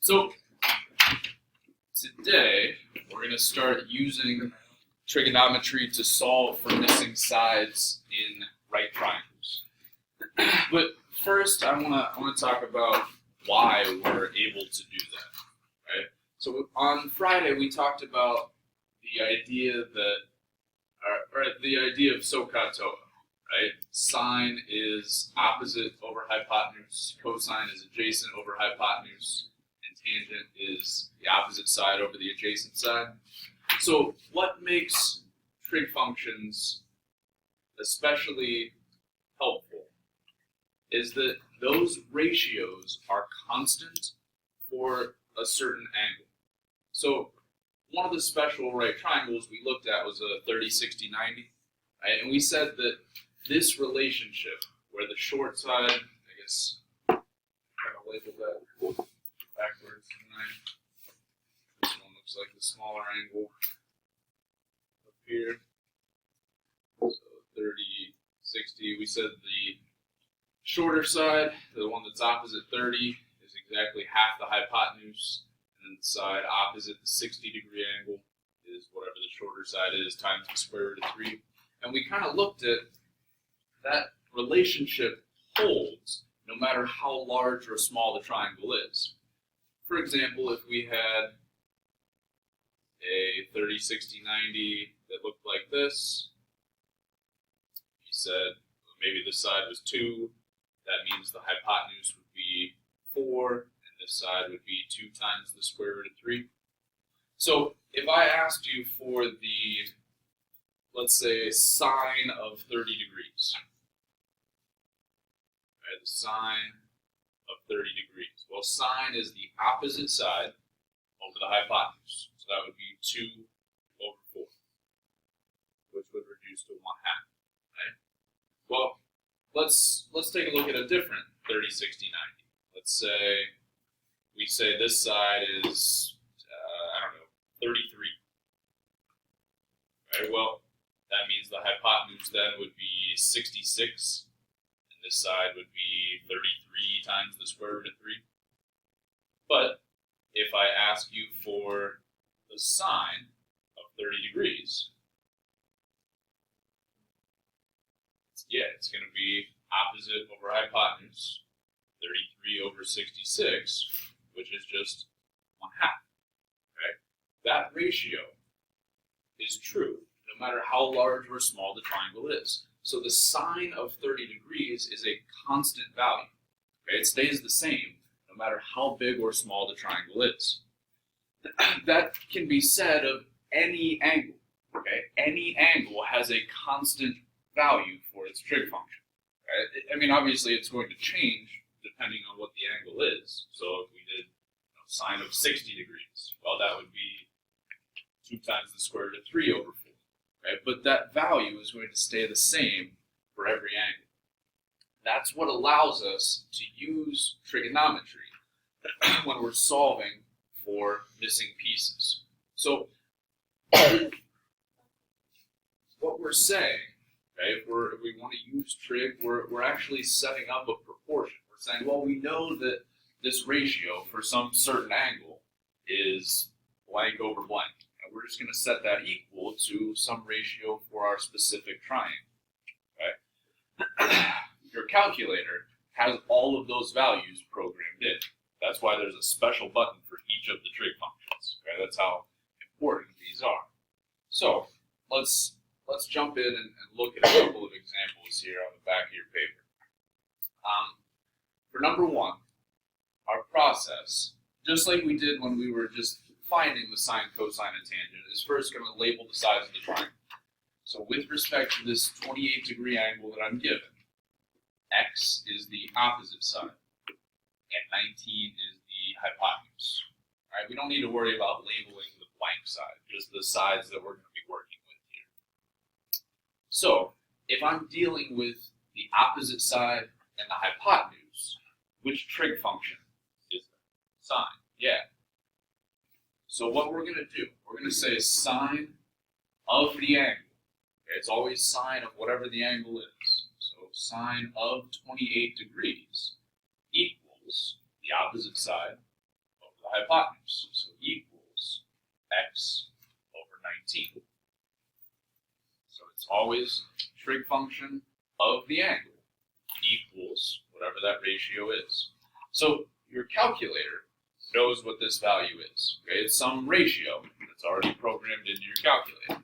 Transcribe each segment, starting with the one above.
So today we're going to start using trigonometry to solve for missing sides in right triangles. But first, I want to talk about why we're able to do that. Right? So on Friday we talked about the idea that, or the idea of SOHCAHTOA. Right? Sine is opposite over hypotenuse, cosine is adjacent over hypotenuse, and tangent is the opposite side over the adjacent side. So what makes trig functions especially helpful is that those ratios are constant for a certain angle. So one of the special right triangles we looked at was a 30, 60, 90, right? And we said that this relationship, where the short side, I guess, I'm going to label that backwards. This one looks like the smaller angle up here. So 30, 60. We said the shorter side, the one that's opposite 30, is exactly half the hypotenuse, and then the side opposite the 60-degree angle is whatever the shorter side is times the square root of 3. And we kind of looked at that relationship holds no matter how large or small the triangle is. For example, if we had a 30, 60, 90 that looked like this, he said maybe this side was 2, that means the hypotenuse would be 4, and this side would be 2 times the square root of 3. So if I asked you for the, let's say, sine of 30 degrees, right, the sine of 30 degrees. Well, sine is the opposite side over the hypotenuse. So that would be 2 over 4, which would reduce to 1/2. Right? Well, let's take a look at a different 30, 60, 90. Let's say we say this side is, 33. Right? Well, that means the hypotenuse then would be 66, and this side would be 33 times the square root of 3. But if I ask you for the sine of 30 degrees, it's going to be opposite over hypotenuse, 33 over 66, which is just 1/2. Right? That ratio is true no matter how large or small the triangle is. So the sine of 30 degrees is a constant value. Okay? It stays the same no matter how big or small the triangle is. That can be said of any angle. Okay? Any angle has a constant value for its trig function. Right? I mean, obviously it's going to change depending on what the angle is. So if we did sine of 60 degrees, well, that would be 2 times the square root of 3 over 4. Right? But that value is going to stay the same for every angle. That's what allows us to use trigonometry when we're solving for missing pieces. So what we're saying, okay, if we want to use trig, we're actually setting up a proportion. We're saying, well, we know that this ratio for some certain angle is blank over blank. And we're just going to set that equal to some ratio for our specific triangle. Okay? Your calculator has all of those values programmed in. That's why there's a special button for each of the trig functions. Okay? That's how important these are. So let's jump in and look at a couple of examples here on the back of your paper. For number 1, our process, just like we did when we were just finding the sine, cosine, and tangent, is first going to label the sides of the triangle. So with respect to this 28-degree angle that I'm given, x is the opposite side, and 19 is the hypotenuse. All right, we don't need to worry about labeling the blank side, just the sides that we're going to be working with here. So if I'm dealing with the opposite side and the hypotenuse, which trig function is that? Sine, yeah. So what we're going to do, we're going to say sine of the angle. Okay, it's always sine of whatever the angle is. So sine of 28 degrees equals the opposite side of the always trig function of the angle equals whatever that ratio is. So your calculator knows what this value is. Okay, it's some ratio that's already programmed into your calculator.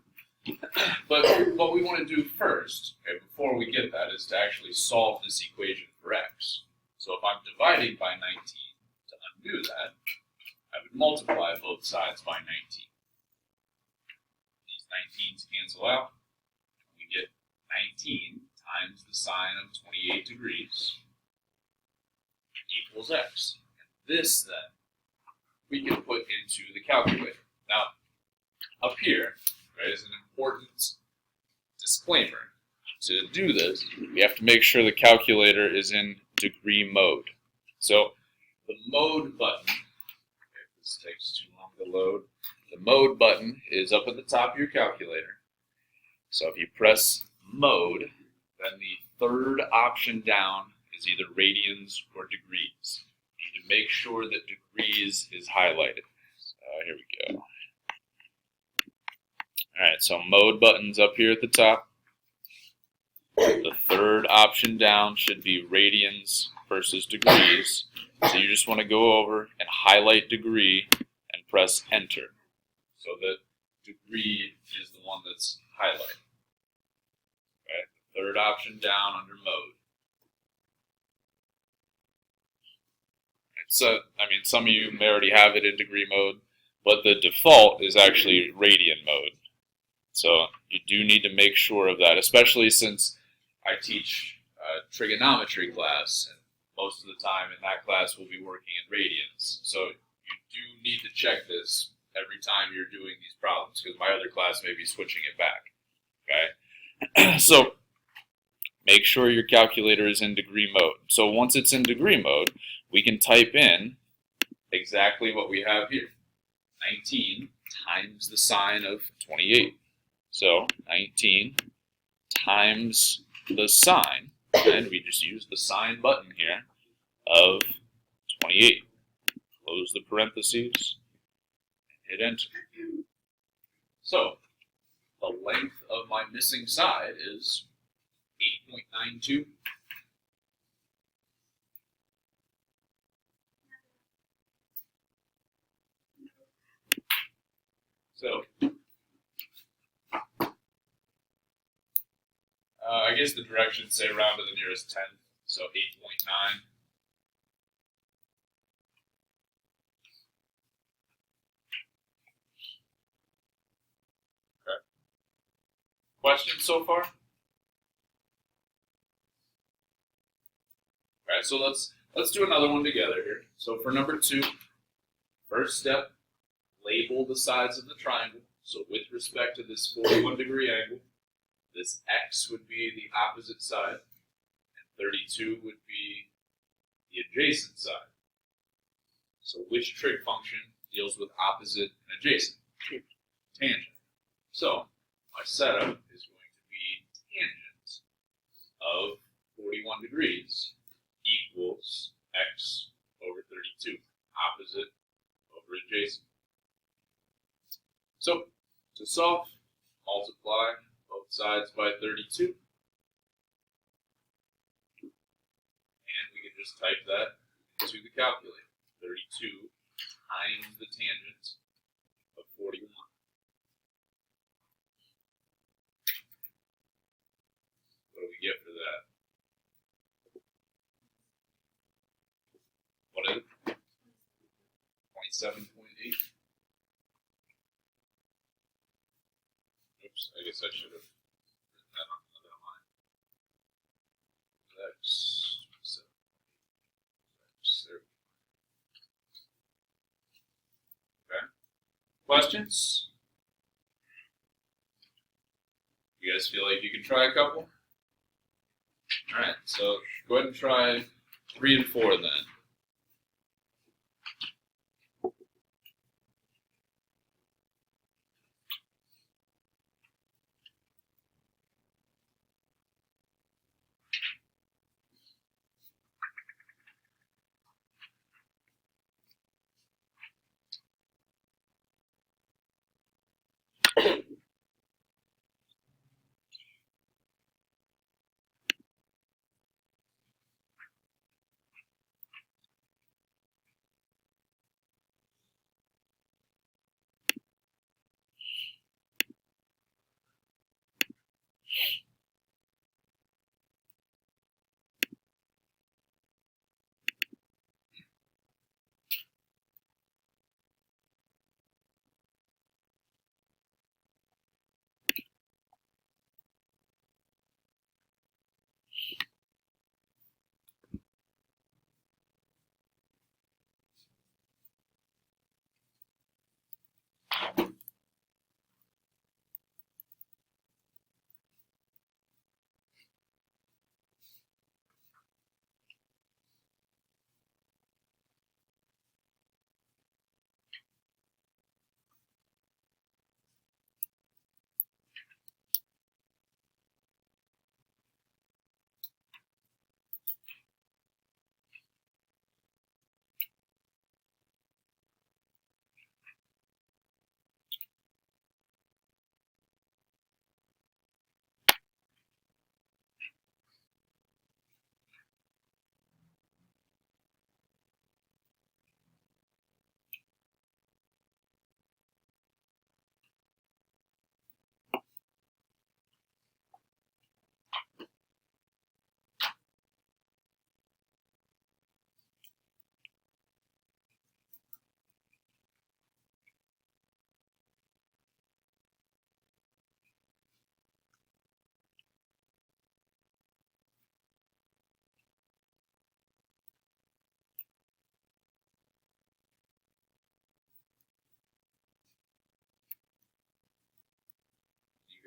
But what we want to do first, okay, before we get that, is to actually solve this equation for x. So if I'm dividing by 19, to undo that, I would multiply both sides by 19. These 19s cancel out. We get 19 times the sine of 28 degrees equals x. And this, then, we can put into the calculator. Now, up here, right, is an important disclaimer. To do this, we have to make sure the calculator is in degree mode. So, the mode button, if this takes too long to load, the mode button is up at the top of your calculator. So if you press mode, then the third option down is either radians or degrees. You need to make sure that degrees is highlighted. Here we go. Alright, so mode button's up here at the top. The third option down should be radians versus degrees. So you just want to go over and highlight degree and press enter. So that degree is the one that's highlighted. Okay, the third option down under mode. So, some of you may already have it in degree mode, but the default is actually radian mode. So you do need to make sure of that, especially since I teach a trigonometry class, and most of the time in that class we'll be working in radians. So you do need to check this every time you're doing these problems, because my other class may be switching it back. Okay, so make sure your calculator is in degree mode. So once it's in degree mode, we can type in exactly what we have here. 19 times the sine of 28. So 19 times the sine, and we just use the sine button here, of 28. Close the parentheses, hit enter. So the length of my missing side is 8.92. So, I guess the directions say round to the nearest 10, so 8.9. Okay. Questions so far? Alright, so let's do another one together here. So for number 2, first step, label the sides of the triangle. So with respect to this 41 degree angle, this x would be the opposite side, and 32 would be the adjacent side. So which trig function deals with opposite and adjacent? Tangent. So my setup is going to be tangent of 41 degrees equals x over 32, opposite over adjacent. So to solve, multiply both sides by 32, and we can just type that into the calculator. 32 times the tangent of 41. What do we get for that? What is it? 27.8. Oops, I guess I should have written that on another line. X, 7, X, there. Okay. Questions? You guys feel like you can try a couple? Alright, so go ahead and try 3 and 4 then.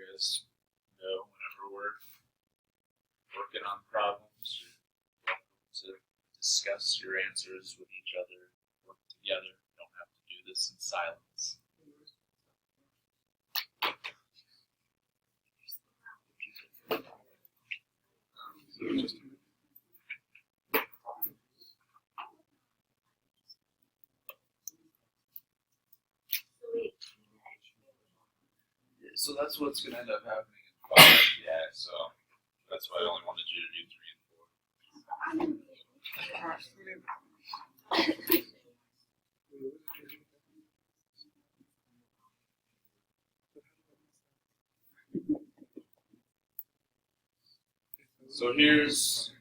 guys know whenever we're working on problems, you're welcome to discuss your answers with each other, work together. You don't have to do this in silence. So that's what's going to end up happening in 5, yeah, so that's why I only wanted you to do 3 and 4. So here's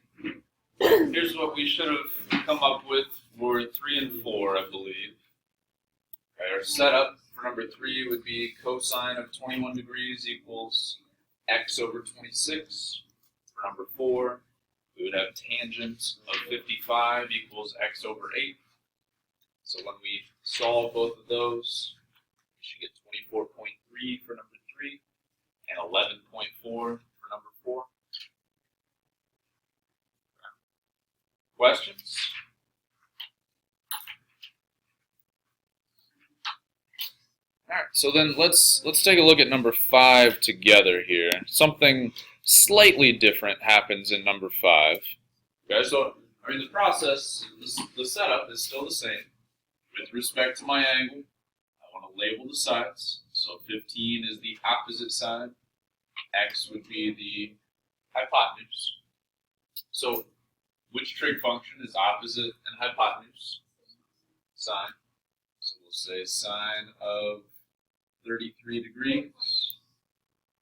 what we should have come up with for 3 and 4, I believe. Okay, our setup for number 3 would be cosine of 21 degrees equals x over 26. For number 4, we would have tangent of 55 equals x over 8. So when we solve both of those, we should get 24.3 for number 3 and 11.4 for number 4. Questions? All right, so then let's take a look at number 5 together here. Something slightly different happens in number 5. Okay, so I mean the process, the setup is still the same. With respect to my angle, I want to label the sides. So 15 is the opposite side. X would be the hypotenuse. So which trig function is opposite and hypotenuse? Sine. So we'll say sine of 33 degrees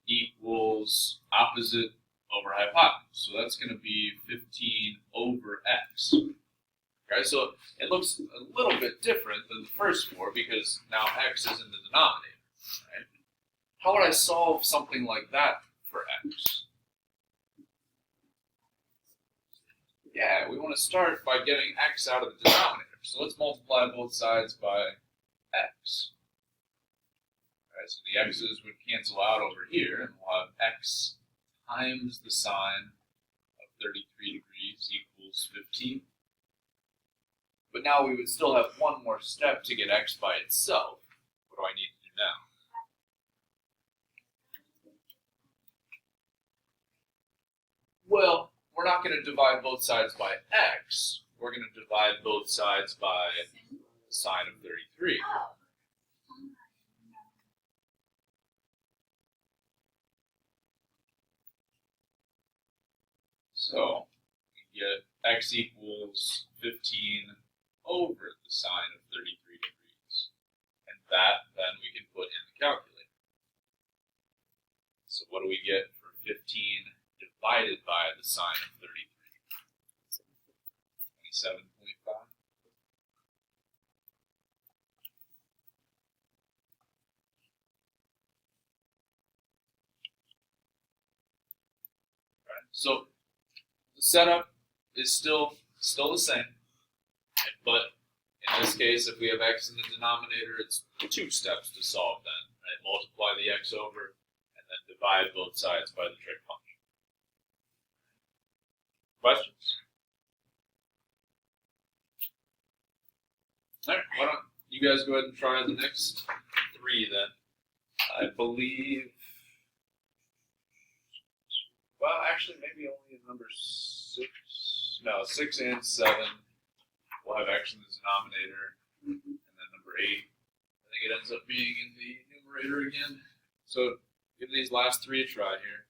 equals opposite over hypotenuse. So that's going to be 15 over x. Okay, so it looks a little bit different than the first 4 because now x is in the denominator. Right? How would I solve something like that for x? Yeah, we want to start by getting x out of the denominator. So let's multiply both sides by x. Right, so the x's would cancel out over here, and we'll have x times the sine of 33 degrees equals 15. But now we would still have one more step to get x by itself. What do I need to do now? Well, we're not going to divide both sides by x. We're going to divide both sides by the sine of 33. So we get x equals 15 over the sine of 33 degrees. And that then we can put in the calculator. So what do we get for 15 divided by the sine of 33? 27.5. Right. So the setup is still the same, but in this case, if we have x in the denominator, it's 2 steps to solve then. Right? Multiply the x over, and then divide both sides by the trig function. Questions? All right, why don't you guys go ahead and try the next 3 then. I believe, well, actually, maybe only number 6. No, 6 and 7 will have x in the denominator, and then number 8, I think it ends up being in the numerator again. So give these last 3 a try here.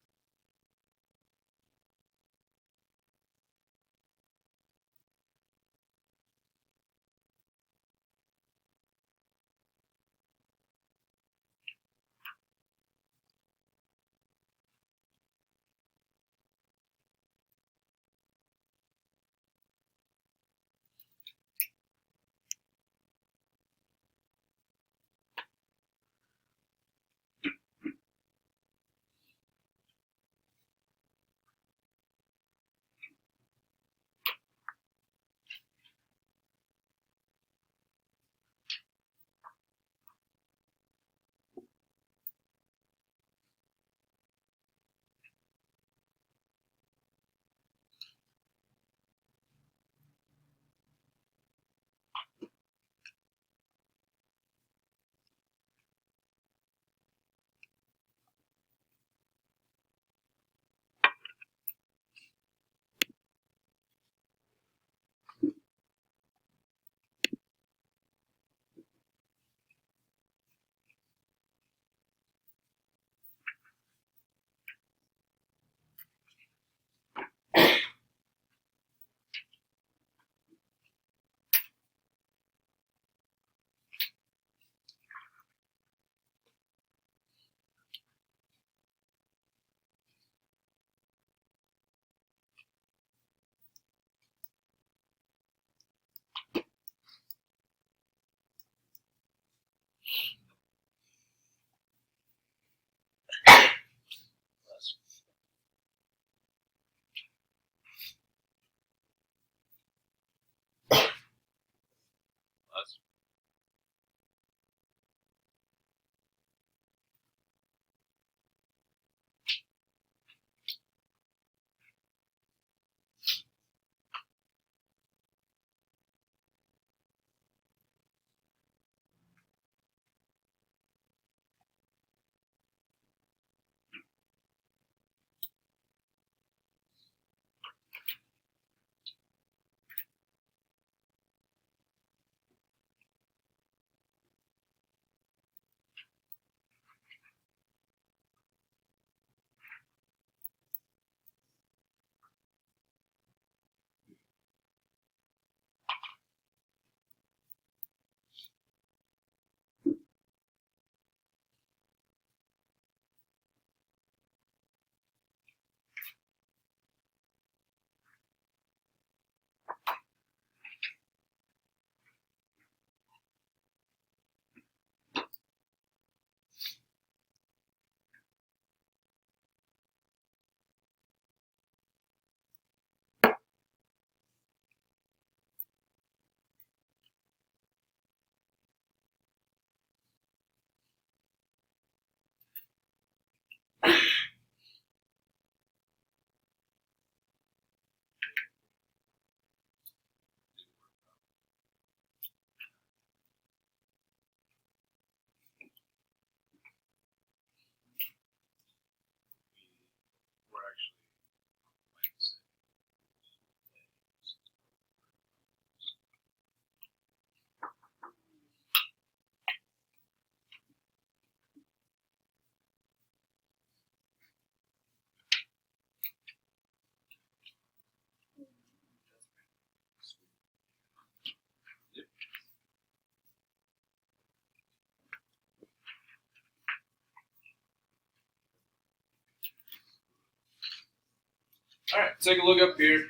All right, take a look up here.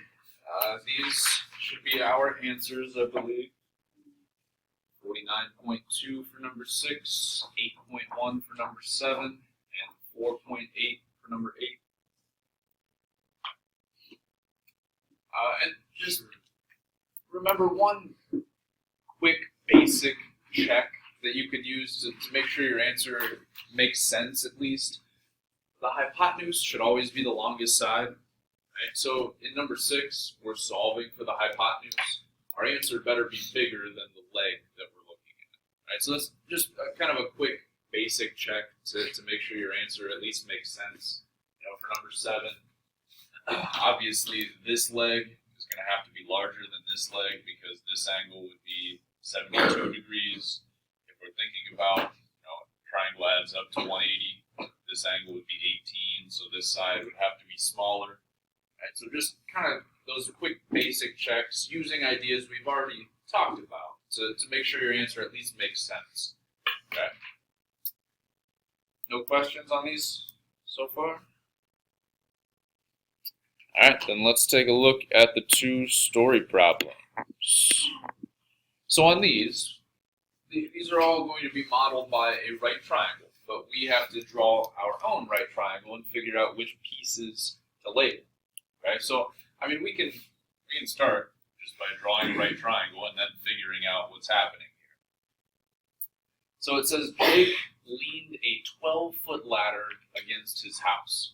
These should be our answers, I believe. 49.2 for number 6, 8.1 for number 7, and 4.8 for number 8. And just remember one quick basic check that you could use to make sure your answer makes sense at least. The hypotenuse should always be the longest side. Right? So in number 6, we're solving for the hypotenuse. Our answer better be bigger than the leg that we're looking at. Right? So that's just kind of a quick basic check to make sure your answer at least makes sense. For number 7, obviously this leg is going to have to be larger than this leg because this angle would be 72 degrees. If we're thinking about, triangle adds up to 180, this angle would be 18, so this side would have to be smaller. Right, so just kind of those quick basic checks using ideas we've already talked about to make sure your answer at least makes sense. Okay. No questions on these so far? All right, then let's take a look at the 2 story problems. So on these are all going to be modeled by a right triangle, but we have to draw our own right triangle and figure out which pieces to label. Okay, so we can start just by drawing a right triangle and then figuring out what's happening here. So it says Jake leaned a 12-foot ladder against his house.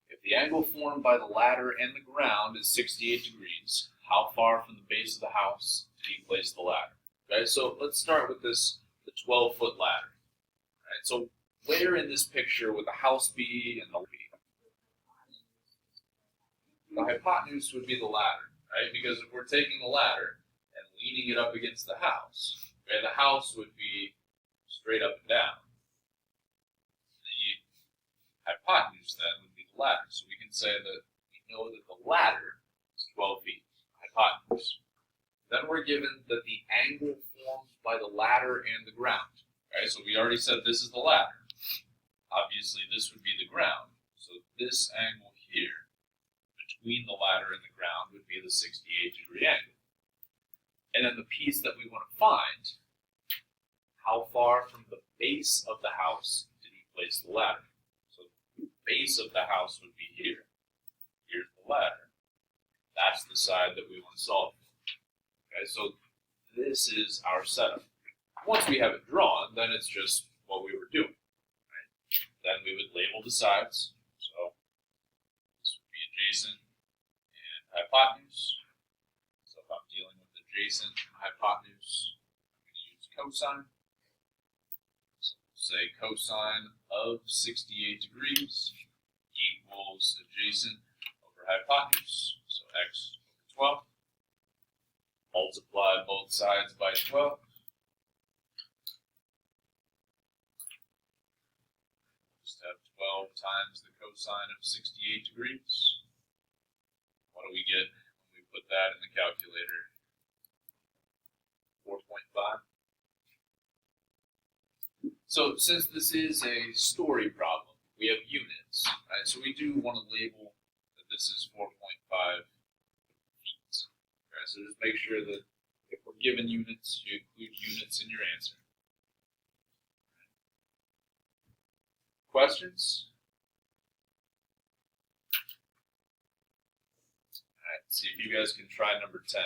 If the angle formed by the ladder and the ground is 68 degrees, how far from the base of the house did he place the ladder? Okay, so let's start with the 12-foot ladder. Right, so where in this picture would the house be and the be? The hypotenuse would be the ladder, right? Because if we're taking the ladder and leaning it up against the house, okay, the house would be straight up and down. The hypotenuse then would be the ladder. So we can say that we know that the ladder is 12 feet, hypotenuse. Then we're given that the angle formed by the ladder and the ground. Okay, so we already said this is the ladder. Obviously, this would be the ground. So this angle here between the ladder and the ground would be the 68-degree angle. And then the piece that we want to find, how far from the base of the house did he place the ladder? So the base of the house would be here. Here's the ladder. That's the side that we want to solve. Okay, so this is our setup. Once we have it drawn, then it's just what we were doing. Right? Then we would label the sides. So this would be adjacent and hypotenuse. So if I'm dealing with adjacent and hypotenuse, I'm going to use cosine. So we'll say cosine of 68 degrees equals adjacent over hypotenuse. So x over 12. Multiply both sides by 12. Just have 12 times the cosine of 68 degrees. What do we get when we put that in the calculator? 4.5. So since this is a story problem, we have units, right? So we do want to label that this is 4.5 feet. Okay, so just make sure that if we're given units, you include units in your answer. Questions? All right, see if you guys can try number 10.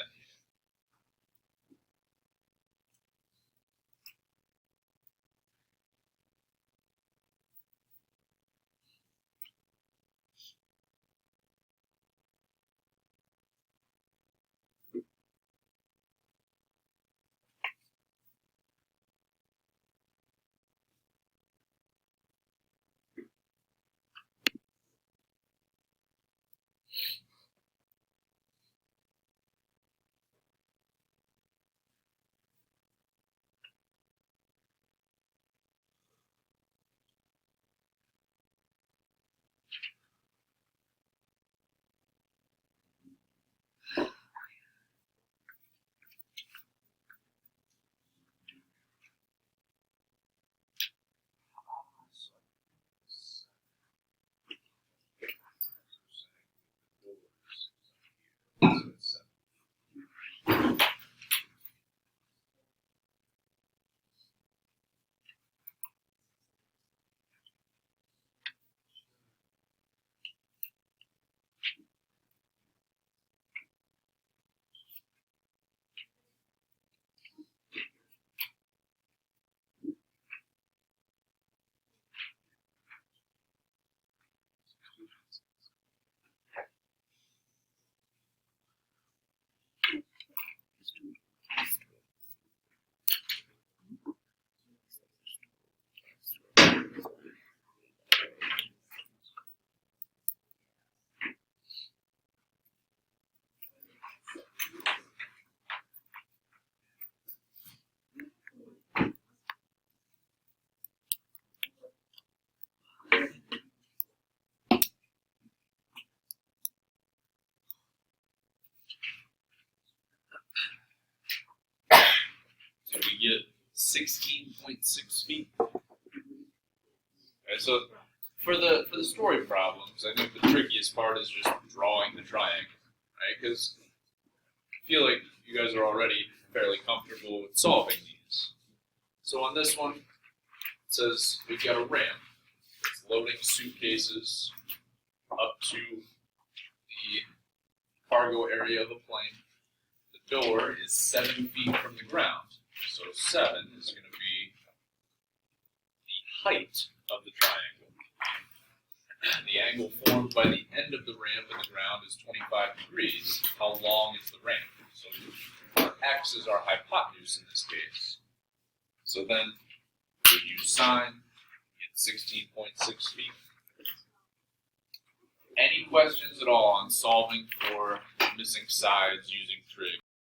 So we get 16.6 feet. Okay, so for the story problems, I think the trickiest part is just drawing the triangle, right? Because I feel like you guys are already fairly comfortable with solving these. So on this one, it says we've got a ramp. It's loading suitcases up to the cargo area of a plane. The door is 7 feet from the ground. So 7 is going to be the height of the triangle. The angle formed by the end of the ramp and the ground is 25 degrees. How long is the ramp? So x is our hypotenuse in this case. So then we use sine, get 16.6 feet. Any questions at all on solving for missing sides using trig?